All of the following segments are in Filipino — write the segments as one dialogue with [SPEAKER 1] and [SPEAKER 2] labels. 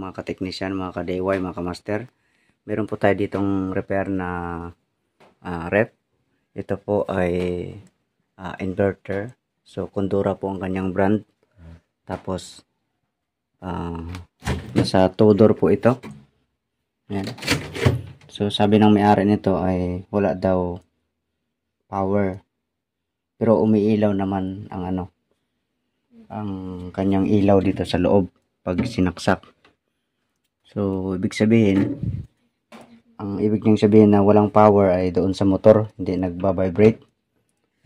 [SPEAKER 1] mga ka-technician, mga ka-DIY, mga ka-master. Meron po tayo ditong repair na ref. Ito po ay inverter. So Kondura po ang kanyang brand. Tapos nasa two-door po ito. Ayan. So sabi ng may-ari nito ay wala daw power. Pero umiilaw naman ang ang kanyang ilaw dito sa loob pag sinaksak. So ibig sabihin, ang ibig niyang sabihin na walang power ay doon sa motor, hindi nagba-vibrate,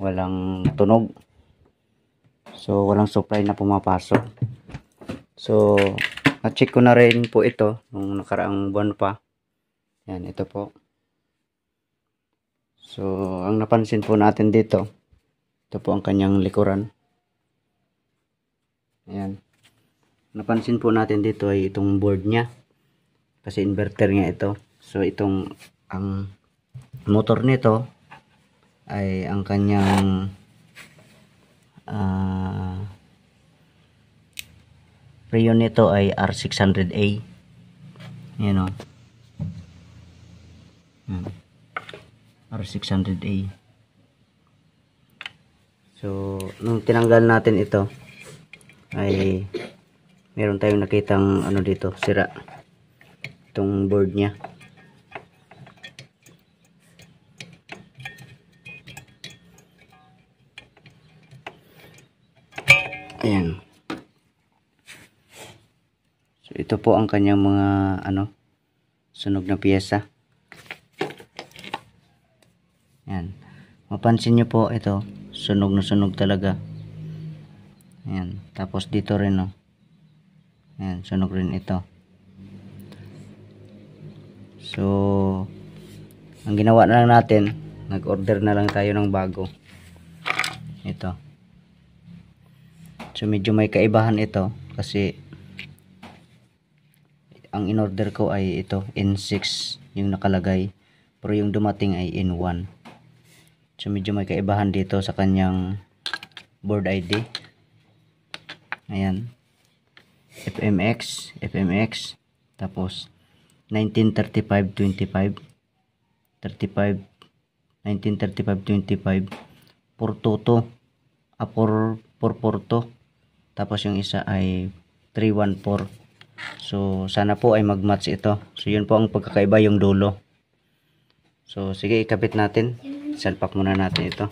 [SPEAKER 1] walang tunog. So walang supply na pumapasok. So na-check ko na rin po ito nung nakaraang buwan pa. Yan, ito po. So ang napansin po natin dito, ito po ang kanyang likuran. Ayan. Napansin po natin dito ay itong board niya. Kasi inverter nga ito. So itong ang motor nito ay ang kanyang preyon nito ay R600A. Ayan o. R600A. So nung tinanggal natin ito ay meron tayong nakitang dito, sira itong board niya. Ayan. So ito po ang kanyang mga sunog na piyesa. Ayan. Mapansin nyo po ito, sunog na sunog talaga. Ayan. Tapos dito rin ayan, sunog rin ito. So ang ginawa na lang natin, nag-order na lang tayo ng bago. Ito. So medyo may kaibahan ito kasi ang in-order ko ay ito, N6 yung nakalagay, pero yung dumating ay N1. So medyo may kaibahan dito sa kanyang board ID. Ayan. FMX, tapos 1935-25, 1935-25, Portoto, 442, tapos yung isa ay 314. So sana po ay mag-match ito. So yun po ang pagkakaiba, yung dulo. So sige, ikabit natin. Salpak muna natin ito.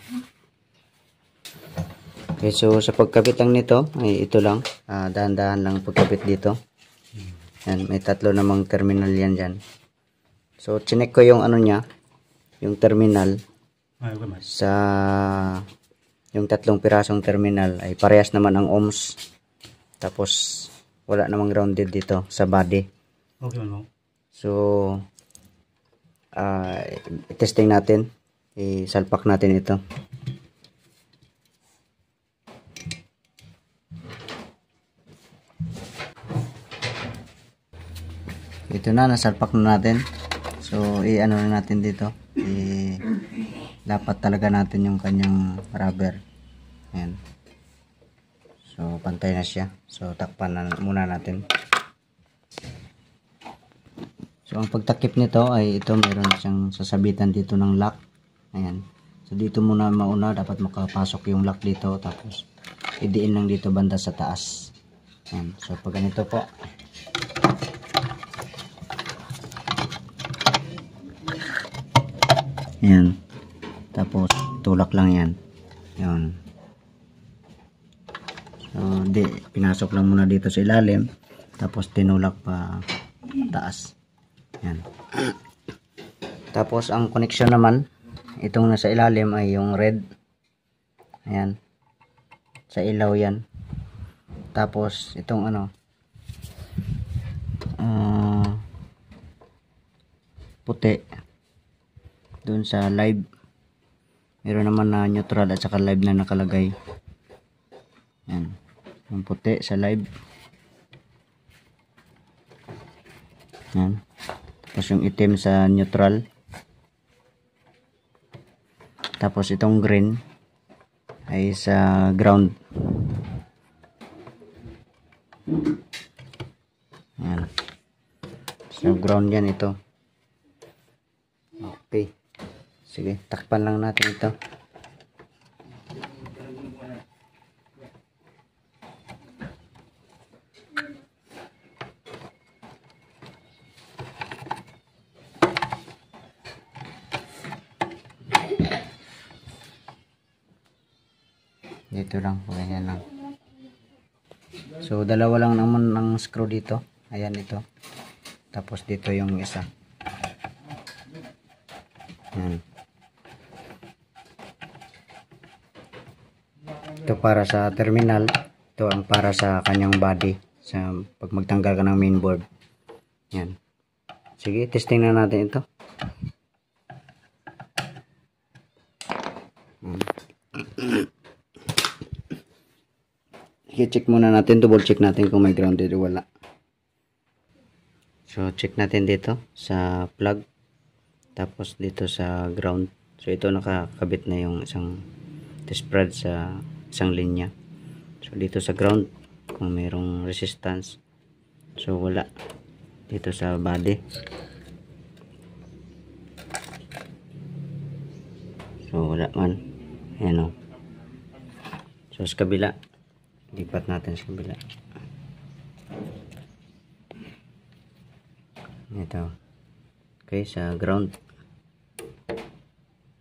[SPEAKER 1] Okay, so sa pagkabit lang nito ay ito lang, dahan-dahan lang pagkabit dito. Yan, may tatlo namang terminal yan dyan. So chinek ko yung niya, yung terminal sa yung tatlong pirasong terminal ay parehas naman ang ohms. Tapos wala namang grounded dito sa body. Okay, no? So testing natin, isalpak natin ito. Ito na, nasalpak na natin. So na natin dito, dapat talaga natin yung kanyang rubber. Ayan. So pantay na siya. So takpan na muna natin. So ang pagtakip nito ay ito, meron siyang sasabitan dito ng lock. Ayan. So dito muna mauna, dapat makapasok yung lock dito, tapos idiin lang dito banda sa taas. Ayan. So pag ganito po, ayan, tapos tulak lang yan. Ayan. So pinasok lang muna dito sa ilalim, tapos tinulak pa taas. Ayan. Tapos ang connection naman, itong nasa ilalim ay yung red. Ayan, sa ilaw yan. Tapos itong puti dun sa live, meron naman na neutral at saka live na nakalagay. Ayan, yung puti sa live. Ayan. Tapos yung itim sa neutral. Tapos itong green ay sa ground. Ayan. So ground yan ito. Okay. Sige, takpan lang natin ito. Dito lang, ganyan lang. So dalawa lang naman ang screw dito. Ayan ito. Tapos dito yung isa. Ayan. Ito para sa terminal. Ito ang para sa kanyang body. Sa pag magtanggal ka ng mainboard. Ayan. Sige, testing na natin ito. I-check muna natin, double check natin kung may grounded o wala. So check natin dito sa plug, tapos dito sa ground. So ito nakakabit na yung isang spread sa isang linya. So dito sa ground kung mayroong resistance, so wala. Dito sa body, so wala man. Ayan o. So sa kabila, lipat natin sa kabila. Ito. Okay, sa ground.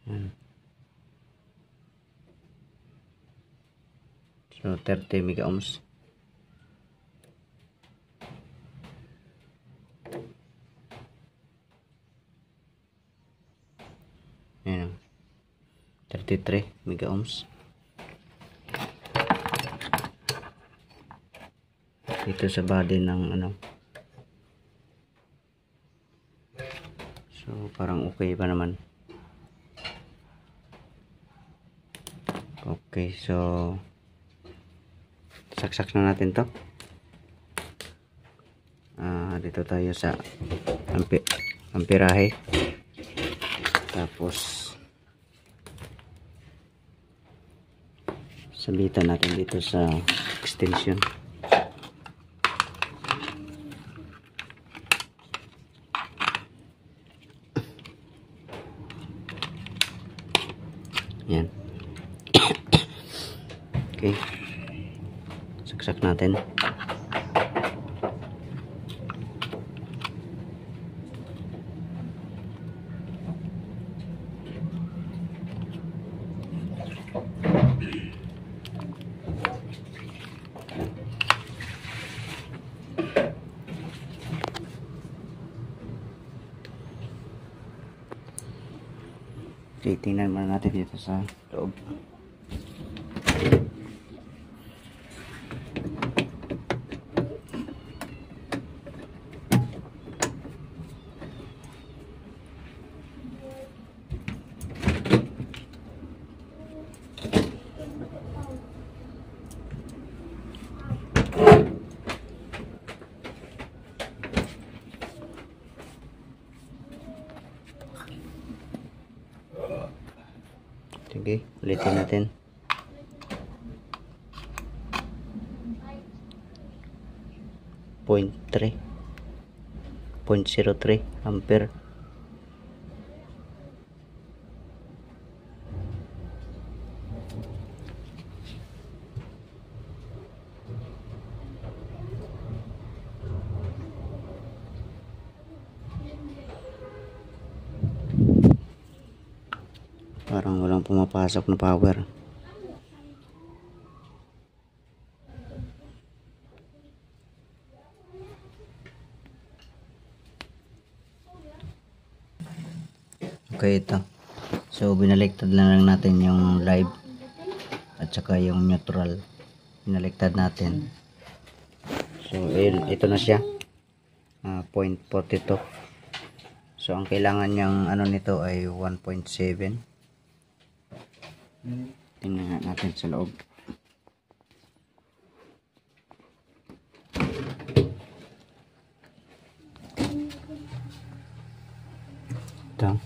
[SPEAKER 1] Yan. So 30 mega ohms. Yan. 33 mega ohms. Dito sa body ng ano. So parang okay pa naman. Okay, so saksak na natin to. Dito tayo sa amperahe. Tapos sabitan natin dito sa extension. Yan. Okay. Saksak natin. Okay, tingnan muna natin dito sa loob. Sige, ulitin natin. .3 0.03 ampere. Parang walang pumapasok na power. Okay, ito. So binaliktad lang natin yung live at saka yung neutral. Binaliktad natin. So ito na siya. 0.42. So ang kailangan niyang ano nito ay 1.7. Tingnan natin sa loob. Ito.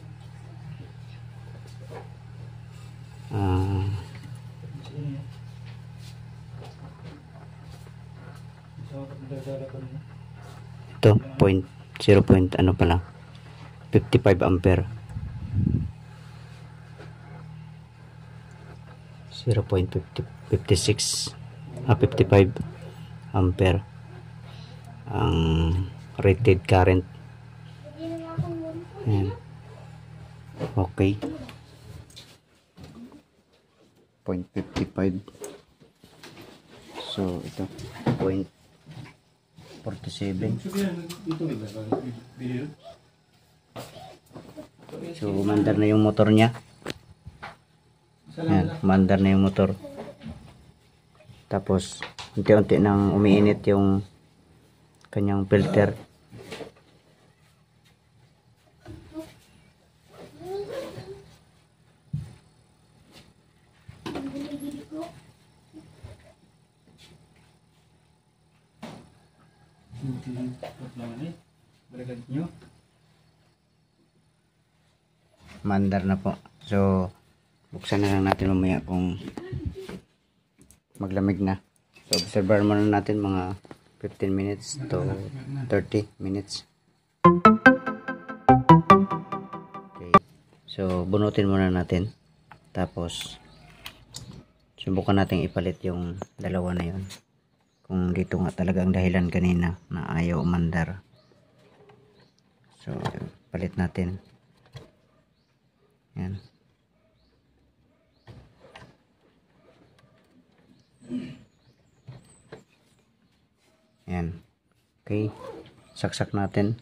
[SPEAKER 1] Ito, 0. Ano pala, 55 ampere. 0.56 55 ampere ang rated current. Ayan. Okay, 0.55. So ito 0.47. So umandar na yung motor niya. Ayan, umandar na yung motor. Tapos unti-unti nang umiinit yung kanyang filter. Mandar na po. So buksan na lang natin mamaya kung maglamig na. So observe muna natin mga 15 minutes to 30 minutes. Okay. So bunutin muna natin. Tapos subukan natin ipalit yung dalawa na yun. Kung dito nga talaga ang dahilan kanina na ayaw umandar. So palit natin. Yan. Yan. Okay. Saksak natin.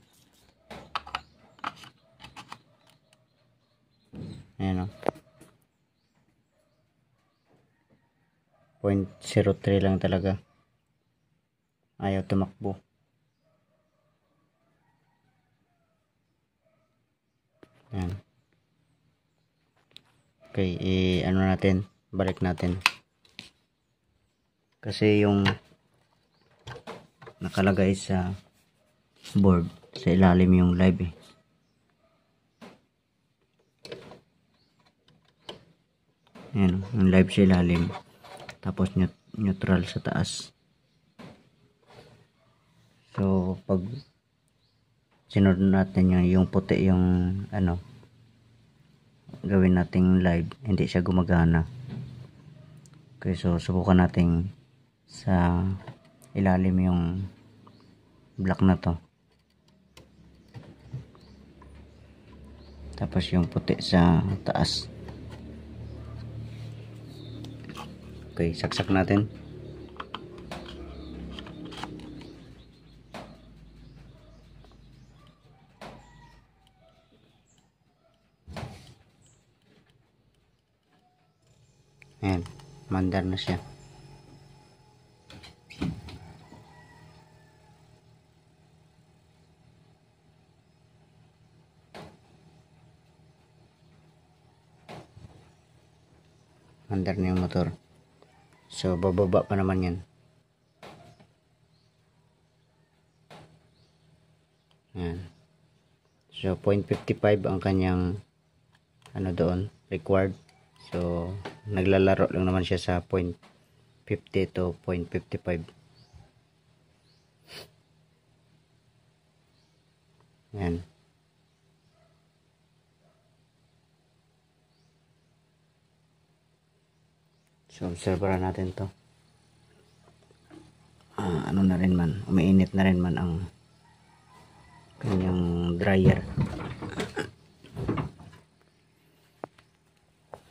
[SPEAKER 1] Ayan o. 0.03 lang talaga. Ayaw tumakbo. Ayan. Okay. Ano natin? Balik natin. Kasi yung nakalagay sa board sa ilalim yung live eh. Ayan, yung live sa ilalim tapos neutral sa taas. So pag sinod natin yung puti yung ano gawin nating live, hindi siya gumagana. Okay, so subukan natin sa ilalim yung black na to, tapos yung puti sa taas. Okay, saksak natin. Ayan, mandar na siya. Mandar na yung motor. So bababa pa naman yan. Ayan. So 0.55 ang kanyang ano doon required. So naglalaro lang naman siya sa 0.50 to 0.55. Ayan. So observeran natin to. Ano na rin man, umiinit na rin man ang kanyang dryer.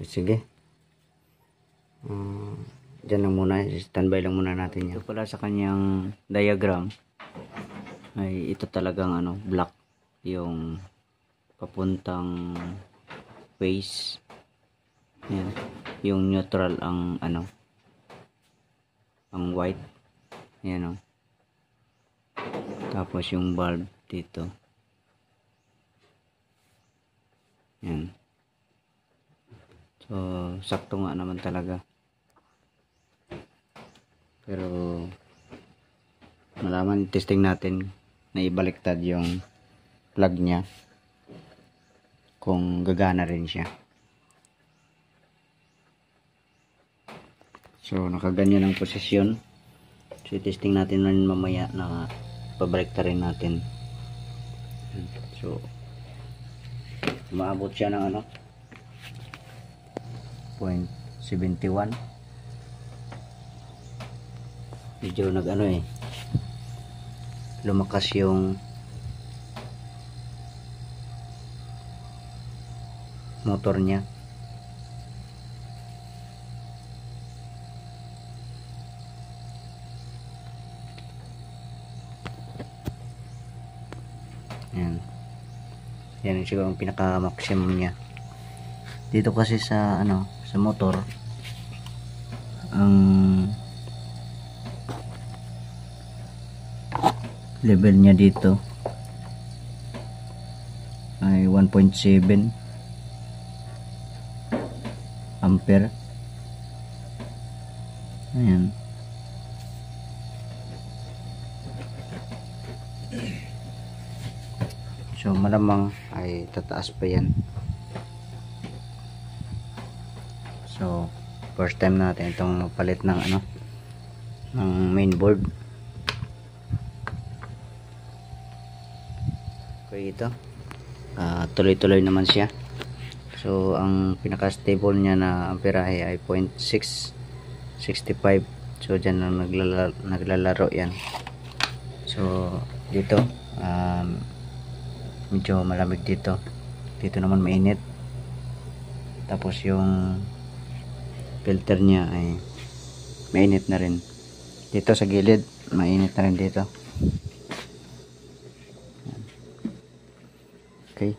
[SPEAKER 1] Sige. Diyan lang muna, standby lang muna natin yan. Ito pala sa kanyang diagram ay ito talagang ano, black yung papuntang phase. Yan. Yung neutral ang ano, ang white. Yan o. Tapos yung bulb dito. Yan. So sakto nga naman talaga. Pero malaman testing natin na ibaliktad yung plug niya kung gagana rin siya. So nakaganyan ang posisyon. So testing natin rin mamaya na pabalik rin natin So umaabot siya ng ano 0.71. Medyo nag ano lumakas yung motor niya. Yan siguro ang pinaka maximum niya. Dito kasi sa ano sa motor ang level niya dito ay 1.7 ampere. Ayan. So malamang ay tataas pa yan. So first time natin itong palit ng ano ng mainboard. Okay, ito tuloy-tuloy naman siya. So ang pinaka stable niya na amperahe ay 0.665. So dyan lang naglalaro yan. So dito medyo malamig dito. Dito naman mainit. Tapos yung filter niya ay mainit na rin. Dito sa gilid mainit na rin dito. Okay.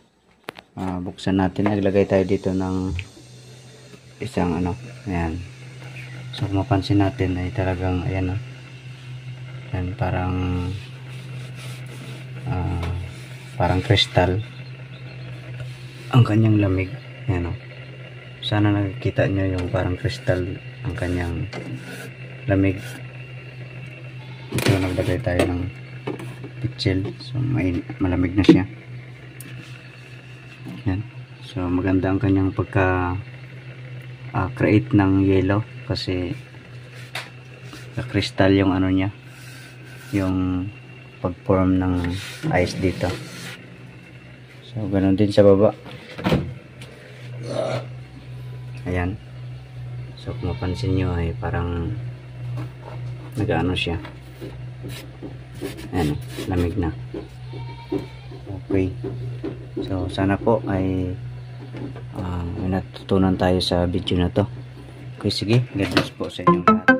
[SPEAKER 1] Buksan natin. Naglagay tayo dito ng isang ano. Ayan. So kung mapansin natin ay talagang ayan o. Ayan, parang kristal ang kanyang lamig. Ayan o. Sana nakikita nyo yung parang kristal ang kanyang lamig. Ito naglagay tayo ng pitchel. So malamig na siya. Yan. So maganda ang kanyang pagka create ng yellow kasi kristal yung ano niya, yung pag-form ng ice dito. So ganoon din sa baba. Ayan. So kung mapansin nyo ay parang nag-ano siya. Ayan, lamig na. Okay. So sana po ay may natutunan tayo sa video na to. Okay, sige. God bless po sa inyong lahat.